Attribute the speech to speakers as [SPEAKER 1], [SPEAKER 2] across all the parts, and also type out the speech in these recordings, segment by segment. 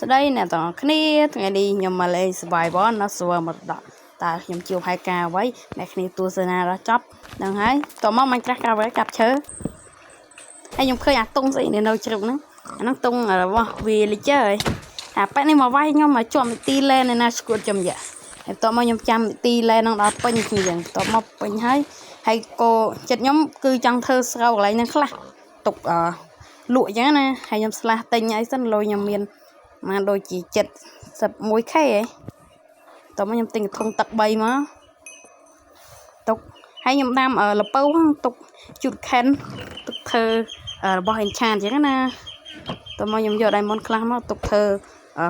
[SPEAKER 1] ស្ដីអ្នកទាំងគ្នាថ្ងៃនេះខ្ញុំមកលេងសប្បាយបងណាសួរមកដល់តើខ្ញុំជួបហេតុការណ៍អ្វីអ្នកគ្នាទស្សនាដល់ចប់ហ្នឹងហើយតោះមកមិនច្រាស់កាប់កាប់ឈើហើយខ្ញុំឃើញអាតុងស្អីនៅជ្រុកហ្នឹងអាហ្នឹងតុងរបស់វាលីជើហើយអាប៉ែនេះមកវាយខ្ញុំមកជាប់នីតិលែននៅណាស្គួតចំយ៉ាហើយតោះមកខ្ញុំចាំនីតិលែនហ្នឹងដល់ពេញគ្នាចឹងតោះមកពេញហើយក៏ចិត្តខ្ញុំគឺចង់ធ្វើស្រូវកន្លែងហ្នឹងខ្លះទុកលក់ចឹងណាហើយខ្ញុំស្លាស់ទិញអីសិនលុយខ្ញុំមានមកដូចជា 71k ហ៎តោះមកខ្ញុំទិញកធុងទឹក3មកទុកហើយខ្ញុំដាំលពៅហ្នឹងទុកជូតខិនទុកធ្វើរបស់ enchant ចឹងណាតោះមកខ្ញុំយក diamond ខ្លះមកទុកធ្វើ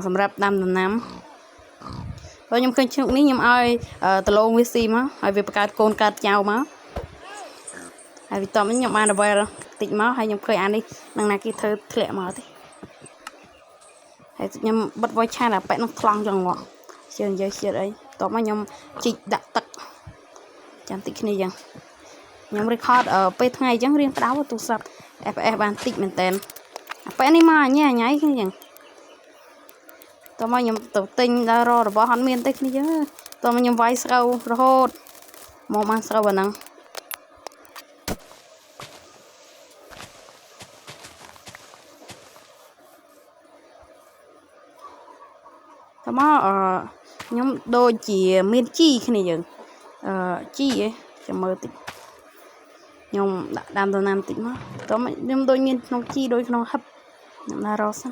[SPEAKER 1] សម្រាប់ដាំដំណាំហើយខ្ញុំឃើញឈ្នុកនេះខ្ញុំឲ្យដលងវាស៊ីមកហើយវាបង្កើតកូនកើតចៅមកហើយបន្ទាប់នេះខ្ញុំបានអ្វីតិចមកហើយខ្ញុំឃើញអានេះនឹងណាគេធ្វើធ្លាក់មកទេហើយខ្ញុំបិទ voice chat អាប៉ែនោះថ្លង់ចឹងមកជឿនិយាយជាតិអីតោះមកខ្ញុំជីកដាក់ទឹកចាំតិចគ្នាចឹងខ្ញុំ record ពេលថ្ងៃចឹងរៀងក្តៅទូរស័ព្ទ FPS បានតិចមែនតើអាប៉ែនេះមកញ៉ៃគ្នាចឹងតោះមកខ្ញុំទៅទិញដល់ររបស់អត់មានទេគ្នាចឹងតោះមកខ្ញុំវាយស្រូវរហូតមកបានស្រូវអាហ្នឹងតើមកខ្ញុំដូចជាមានជីគ្នាយើងជីឯងចាំមើលតិចខ្ញុំដាក់ដាំដំណាំតិចមកតើខ្ញុំដូចមានក្នុងជីដូចក្នុងហឹបខ្ញុំណារកសិន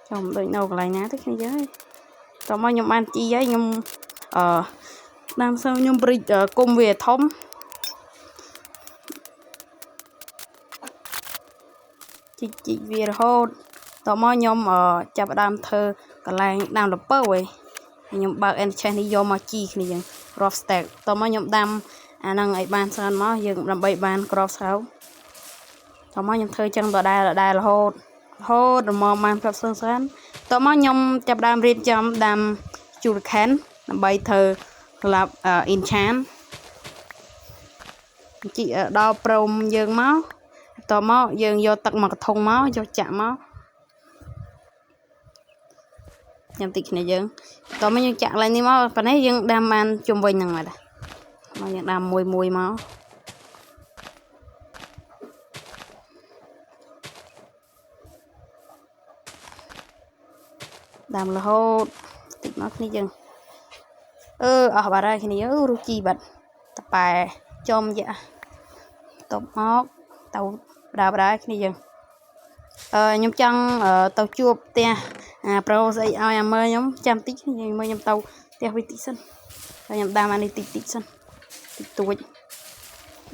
[SPEAKER 1] ចាំដូចនៅកន្លែងណាទេគ្នាយើងតើមកខ្ញុំបានជីហើយខ្ញុំដាំសើខ្ញុំព្រិចគុំវាធំជីកវារហូតតើមកខ្ញុំចាប់ដើមធ្វើកន្លែងដាំលពៅឯងខ្ញុំបើក enchant នេះយកមកជីគ្នាយើង rough stack តើមកខ្ញុំដាំអាហ្នឹងឲ្យបានច្រើនមកយើងដើម្បីបានក្របស្រូវតើមកខ្ញុំធ្វើចឹងដដែលរហូតមកបានក្របស្រូវតើមកខ្ញុំចាប់ដើមរៀបចំដាំ sugarcane ដើម្បីធ្វើក្លាប់ enchant ជីដល់ព្រមយើងមកតើមកយើងយកទឹកមកកធុងមកយកចាក់មកខ្ញុំតិចគ្នាយើងតោះមកយើងចាក់ឡើងនេះមកប៉ុណ្ណេះយើងដាំបានជុំវិញហ្នឹងហើយមកយើងដាំមួយមកដាំរហូតតិចមកគ្នាយើងអស់បាត់ហើយគ្នារុជីបាត់តប៉ែចំយ៉ាតបមកទៅបដាគ្នាយើងខ្ញុំចង់ទៅជួបផ្ទះប្រូស្អីឲ្យអាមើខ្ញុំចាំតិចខ្ញុំមើលខ្ញុំទៅផ្ទះវិតិចសិនហើយខ្ញុំដាំអានេះតិចសិនតិចតួច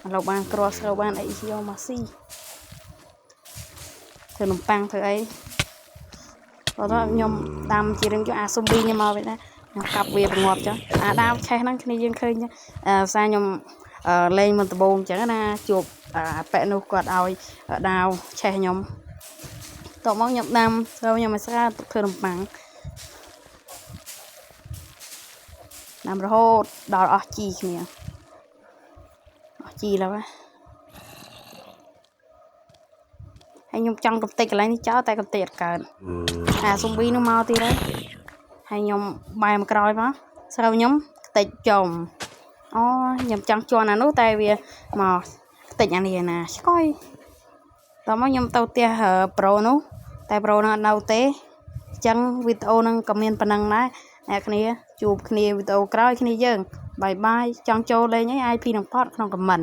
[SPEAKER 1] ឥឡូវបានក្រស្រូវបានអីយកមកស៊ីធ្វើនំប៉័ងធ្វើអីដល់ខ្ញុំដាំជារឿងយកអាស៊ុំប៊ីនេះមកវិញណាខ្ញុំកាប់វាបង្ងាប់ចឹងអាដាវឆេះហ្នឹងគ្នាយើងឃើញសារខ្ញុំលេងមកដំបូងចឹងណាជួបអាប៉ែនោះគាត់ឲ្យដាវឆេះខ្ញុំតោះមកខ្ញុំដាំស្រូវខ្ញុំឲ្យស្រាទុកធ្វើនំប៉័ងដាំរហូតដល់អស់ជីគ្នាអស់ជីแล้วហើយខ្ញុំចង់កំទេចកន្លែងនេះចោលតែកំទេចអត់កើតអាស៊ុំប៊ីនោះមកទៀតហើយខ្ញុំបែរមកក្រោយមកស្រូវខ្ញុំខ្ទេចចំខ្ញុំចង់ជន់អានោះតែវាមកខ្ទេចអានេះណាឆ្កយតោះមកខ្ញុំទៅផ្ទះប្រូនោះតែប្រូនោះអត់នៅទេអញ្ចឹងវីដេអូហ្នឹងក៏មានប៉ុណ្ណឹងដែរអ្នកគ្នាជួបគ្នាវីដេអូក្រោយគ្នាយើងបាយចង់ចូលលេងអី IP នឹងផតក្នុងខមមិន